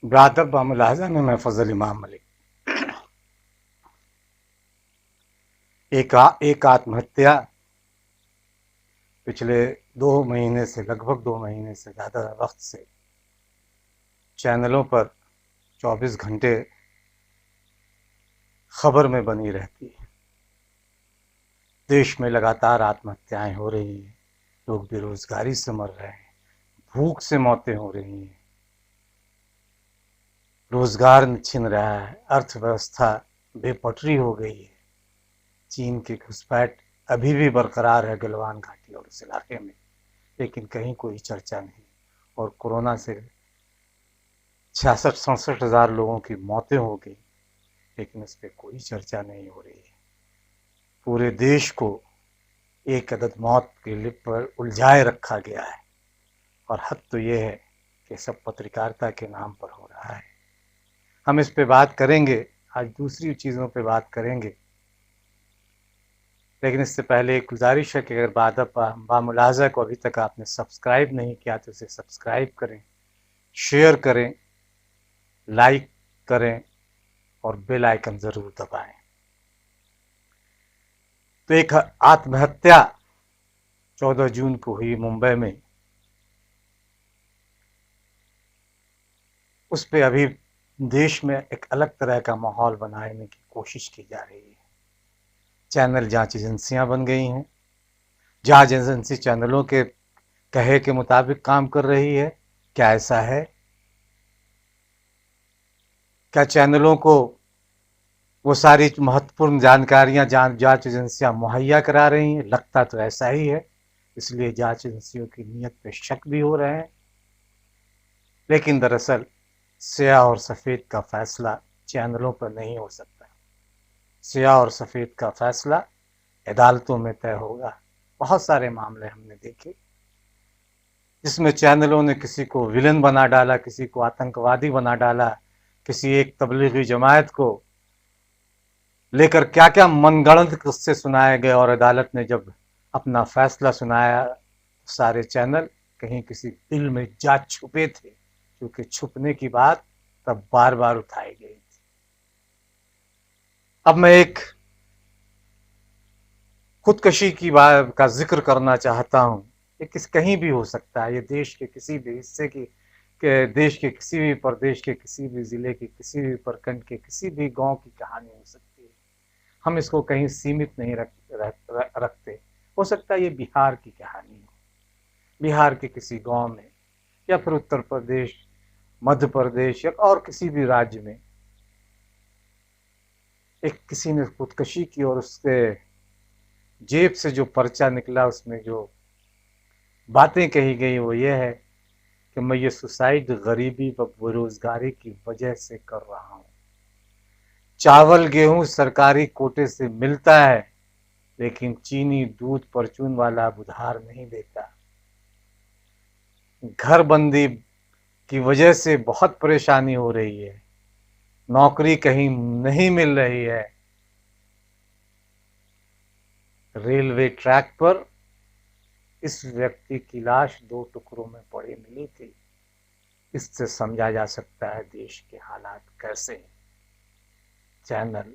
ब्रादब बामुलाजा में मैं फजल इमाम मलिक। एक आत्महत्या पिछले 2 महीने से, लगभग 2 महीने से ज़्यादा वक्त से चैनलों पर 24 घंटे खबर में बनी रहती है। देश में लगातार आत्महत्याएं हो रही हैं, लोग बेरोजगारी से मर रहे हैं, भूख से मौतें हो रही हैं, रोजगार छिन रहा है, अर्थव्यवस्था बेपटरी हो गई है। चीन की घुसपैठ अभी भी बरकरार है गलवान घाटी और उस इलाके में, लेकिन कहीं कोई चर्चा नहीं। और कोरोना से 66-67 हज़ार लोगों की मौतें हो गई, लेकिन इस पर कोई चर्चा नहीं हो रही है। पूरे देश को एक अदद मौत के लिप पर उलझाए रखा गया है, और हद तो ये है कि सब पत्रकारिता के नाम पर हो रहा है। हम इस पे बात करेंगे, आज दूसरी चीज़ों पे बात करेंगे, लेकिन इससे पहले एक गुजारिश है कि अगर बादब बामुलाजा को अभी तक आपने सब्सक्राइब नहीं किया तो इसे सब्सक्राइब करें, शेयर करें, लाइक करें और बेल आइकन ज़रूर दबाएं। तो एक आत्महत्या 14 जून को हुई मुंबई में, उस पर अभी देश में एक अलग तरह का माहौल बनाने की कोशिश की जा रही है। चैनल जांच एजेंसियां बन गई हैं, जांच एजेंसी चैनलों के कहे के मुताबिक काम कर रही है। क्या ऐसा है? क्या चैनलों को वो सारी महत्वपूर्ण जानकारियां जांच एजेंसियां मुहैया करा रही हैं? लगता तो ऐसा ही है, इसलिए जांच एजेंसियों की नीयत पे शक भी हो रहे हैं। लेकिन दरअसल स्याह और सफ़ेद का फैसला चैनलों पर नहीं हो सकता। स्याह और सफ़ेद का फैसला अदालतों में तय होगा। बहुत सारे मामले हमने देखे जिसमें चैनलों ने किसी को विलन बना डाला, किसी को आतंकवादी बना डाला, किसी एक तबलीगी जमात को लेकर क्या क्या मनगढ़ंत किस्से सुनाए गए, और अदालत ने जब अपना फैसला सुनाया, सारे चैनल कहीं किसी दिल में जा छुपे थे, क्योंकि छुपने की बात तब बार बार उठाई गई थी। अब मैं एक खुदकशी की बात का जिक्र करना चाहता हूं। ये कहीं भी हो सकता है, ये देश के किसी भी हिस्से की, देश के किसी भी प्रदेश के किसी भी जिले के किसी भी प्रखंड के किसी भी गांव की कहानी हो सकती है। हम इसको कहीं सीमित नहीं रखते। हो सकता है ये बिहार की कहानी हो, बिहार के किसी गांव में, या फिर उत्तर प्रदेश, मध्य प्रदेश या और किसी भी राज्य में एक किसी ने खुदकशी की, और उसके जेब से जो पर्चा निकला, उसमें जो बातें कही गई वो ये है कि मैं ये सुसाइड गरीबी व बेरोजगारी की वजह से कर रहा हूँ। चावल गेहूं सरकारी कोटे से मिलता है, लेकिन चीनी दूध परचून वाला अब उधार नहीं देता। घर बंदी की वजह से बहुत परेशानी हो रही है, नौकरी कहीं नहीं मिल रही है। रेलवे ट्रैक पर इस व्यक्ति की लाश 2 टुकड़ों में पड़ी मिली थी। इससे समझा जा सकता है देश के हालात कैसे हैं। चैनल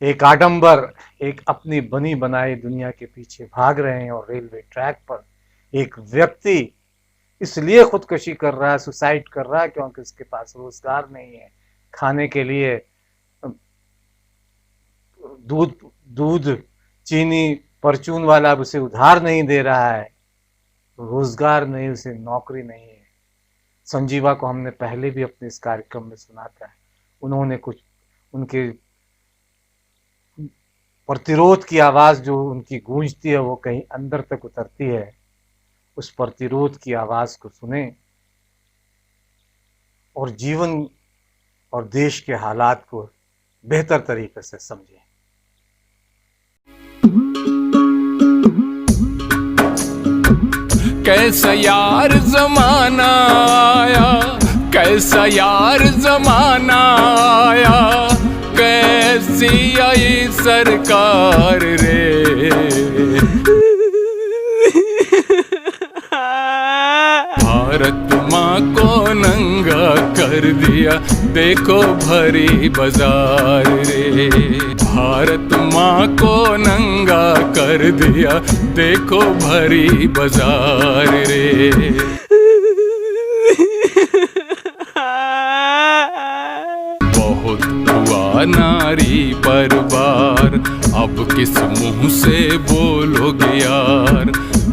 एक आडंबर, एक अपनी बनी बनाई दुनिया के पीछे भाग रहे हैं, और रेलवे ट्रैक पर एक व्यक्ति इसलिए खुदकशी कर रहा है, सुसाइड कर रहा है, क्योंकि उसके पास रोजगार नहीं है। खाने के लिए दूध चीनी परचून वाला अब उसे उधार नहीं दे रहा है, रोजगार नहीं, उसे नौकरी नहीं है। संजीवा को हमने पहले भी अपने इस कार्यक्रम में सुना था। उन्होंने कुछ उनके प्रतिरोध की आवाज़ जो उनकी गूंजती है वो कहीं अंदर तक उतरती है। उस प्रतिरोध की आवाज़ को सुने और जीवन और देश के हालात को बेहतर तरीके से समझें। कैसा यार जमाना आया, कैसा यार जमाना आया, कैसी आई सरकार रे। भारत माँ को नंगा कर दिया, देखो भरी बाजार रे। भारत माँ को नंगा कर दिया, देखो भरी बाजार रे। बहुत हुआ नारी पर वार, अब किस मुंह से बोलोगे यार।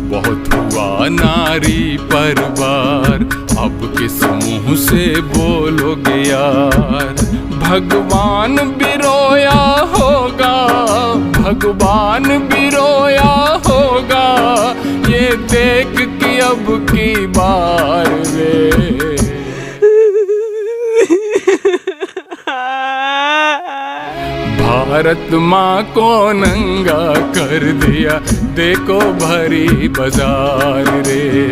बहुत हुआ नारी पर वार, अब किस मुंह से बोलोगे यार। भगवान भी रोया होगा, भगवान भी रोया होगा, ये देख कि अब की बार रे। भारत माँ को नंगा कर दिया, देखो भरी बाजार रे।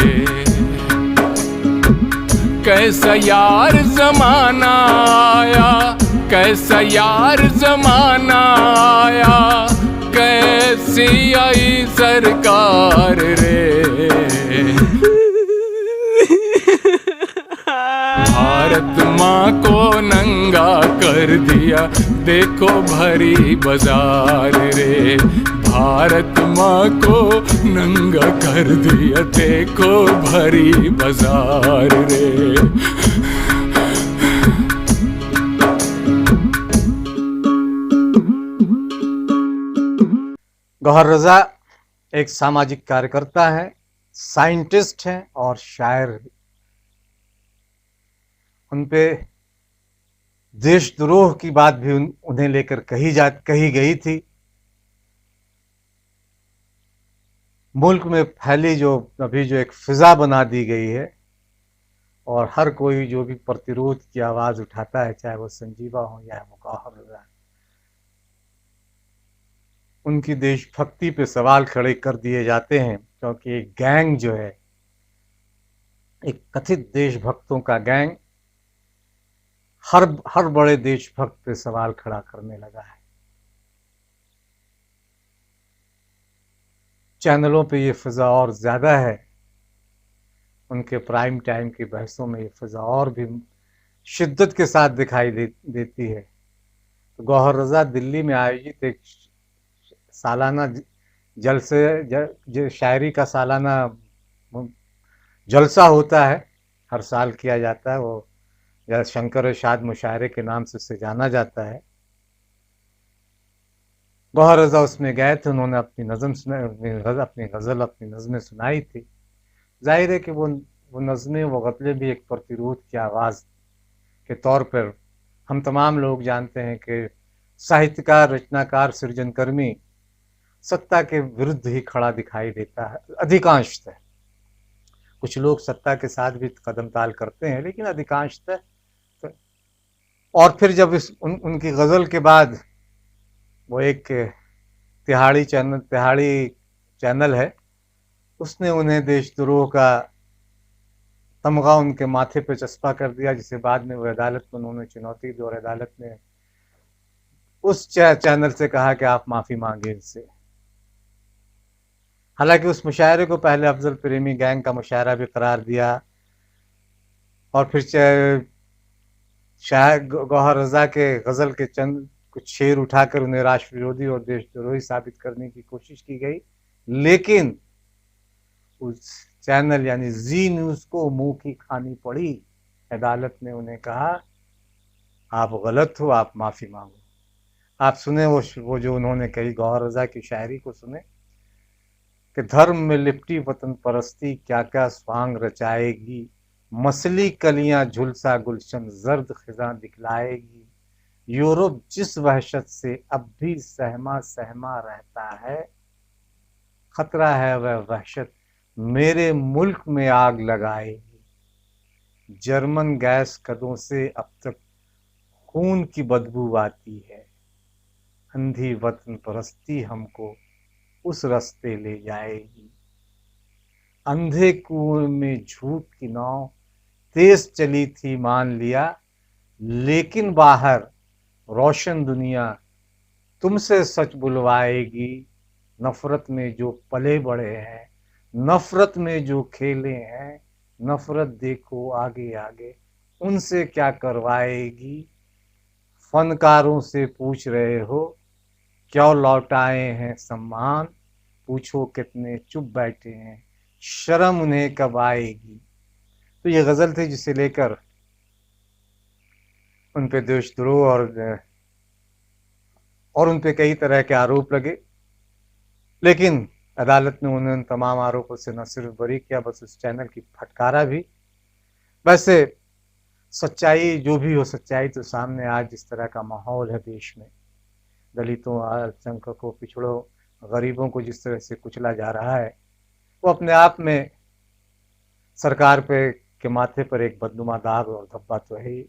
कैसा यार जमाना आया, कैसा यार जमाना आया, कैसी आई सरकार रे। भारत माँ को नंगा कर दिया, देखो भरी बाजार रे। भारत माँ को नंगा कर दिया, देखो भरी बाजार रे। गौहर रजा एक सामाजिक कार्यकर्ता है, साइंटिस्ट हैं और शायर भी। उन पे देशद्रोह की बात भी उन्हें लेकर कही गई थी। मुल्क में फैली जो अभी जो एक फिजा बना दी गई है, और हर कोई जो भी प्रतिरोध की आवाज उठाता है, चाहे वो संजीवा हो या वो गौहर रजा, उनकी देशभक्ति पे सवाल खड़े कर दिए जाते हैं। क्योंकि एक गैंग जो है, एक कथित देशभक्तों का गैंग हर बड़े देशभक्त पे सवाल खड़ा करने लगा है। चैनलों पे ये फिजा और ज्यादा है, उनके प्राइम टाइम की बहसों में ये फिजा और भी शिद्दत के साथ दिखाई देती है। तो गौहर रजा दिल्ली में आयोजित एक सालाना शायरी का सालाना जलसा होता है, हर साल किया जाता है। वो या शंकर शाद मुशायरे के नाम से उसे जाना जाता है। गौहर रजा उसमें गए थे, उन्होंने अपनी नज़म सुनाई, अपनी गज़ल, अपनी नज़में सुनाई थी। जाहिर है कि वो नज़में, वो गज़लें भी एक प्रतिरोध की आवाज़ के तौर पर हम तमाम लोग जानते हैं कि साहित्यकार, रचनाकार, सृजनकर्मी सत्ता के विरुद्ध ही खड़ा दिखाई देता है अधिकांशतः। कुछ लोग सत्ता के साथ भी कदम ताल करते हैं, लेकिन अधिकांशतः। और फिर जब उनकी गज़ल के बाद वो एक तिहाड़ी चैनल है, उसने उन्हें देशद्रोह का तमगा उनके माथे पे चस्पा कर दिया, जिसे बाद में वो अदालत में उन्होंने चुनौती दी, और अदालत ने उस चैनल से कहा कि आप माफी मांगे इनसे। हालांकि उस मुशायरे को पहले अफजल प्रेमी गैंग का मुशायरा भी करार दिया, और फिर शायद गौहर रजा के गज़ल के चंद कुछ शेर उठाकर उन्हें राष्ट्र विरोधी और देशद्रोही साबित करने की कोशिश की गई। लेकिन उस चैनल यानी जी न्यूज़ को मुंह की खानी पड़ी। अदालत ने उन्हें कहा आप गलत हो, आप माफ़ी मांगो। आप सुने वो जो उन्होंने कही, गौहर रजा की शायरी को सुने कि धर्म में लिपटी वतन परस्ती क्या क्या स्वांग रचाएगी, मसली कलियां झुलसा गुलशन जर्द खिजां दिखलाएगी। यूरोप जिस वहशत से अब भी सहमा सहमा रहता है, खतरा है वह वहशत मेरे मुल्क में आग लगाएगी। जर्मन गैस कदों से अब तक खून की बदबू आती है, अंधी वतन परस्ती हमको उस रास्ते ले जाएगी। अंधे कुएं में झूठ की नाव तेज चली थी मान लिया, लेकिन बाहर रोशन दुनिया तुमसे सच बुलवाएगी। नफरत में जो पले बड़े हैं, नफरत में जो खेले हैं, नफरत देखो आगे आगे, उनसे क्या करवाएगी। फनकारों से पूछ रहे हो, क्यों लौटाए हैं सम्मान, पूछो कितने चुप बैठे हैं, शर्म उन्हें कब आएगी। तो ये गजल थी जिसे लेकर उन पे देशद्रोह और उन पे कई तरह के आरोप लगे, लेकिन अदालत ने उन्हें उन तमाम आरोपों से न सिर्फ बरी किया, बस उस चैनल की फटकारा भी। वैसे सच्चाई जो भी हो, सच्चाई तो सामने आज जिस तरह का माहौल है देश में, दलितों, अल्पसंख्यकों, पिछड़ों, गरीबों को जिस तरह से कुचला जा रहा है, वो अपने आप में सरकार पे के माथे पर एक बदनुमा दाग और धब्बा तो है ही।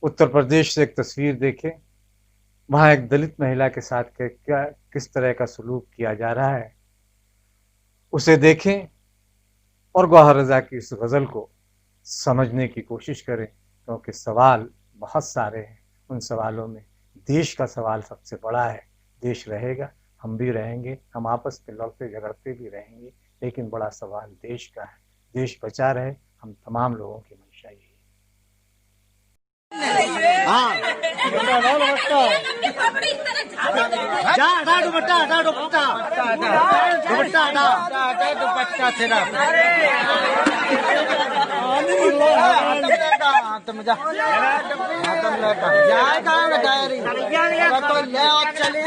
उत्तर प्रदेश से एक तस्वीर देखें, वहां एक दलित महिला के साथ क्या किस तरह का सलूक किया जा रहा है, उसे देखें और गौहर रज़ा की इस गज़ल को समझने की कोशिश करें, क्योंकि सवाल बहुत सारे हैं। उन सवालों में देश का सवाल सबसे बड़ा है। देश रहेगा, हम भी रहेंगे, हम आपस में लड़ते झगड़ते भी रहेंगे, लेकिन बड़ा सवाल देश का है। देश बचा रहे, हम तमाम लोगों की मंशा यही है। हाँ जा हटा दुपट्टा, हटा दुपट्टा, दुपट्टा हटा, दुपट्टा तेरा तुम जा, तुम ले जाएगा डायरी तो ले चले।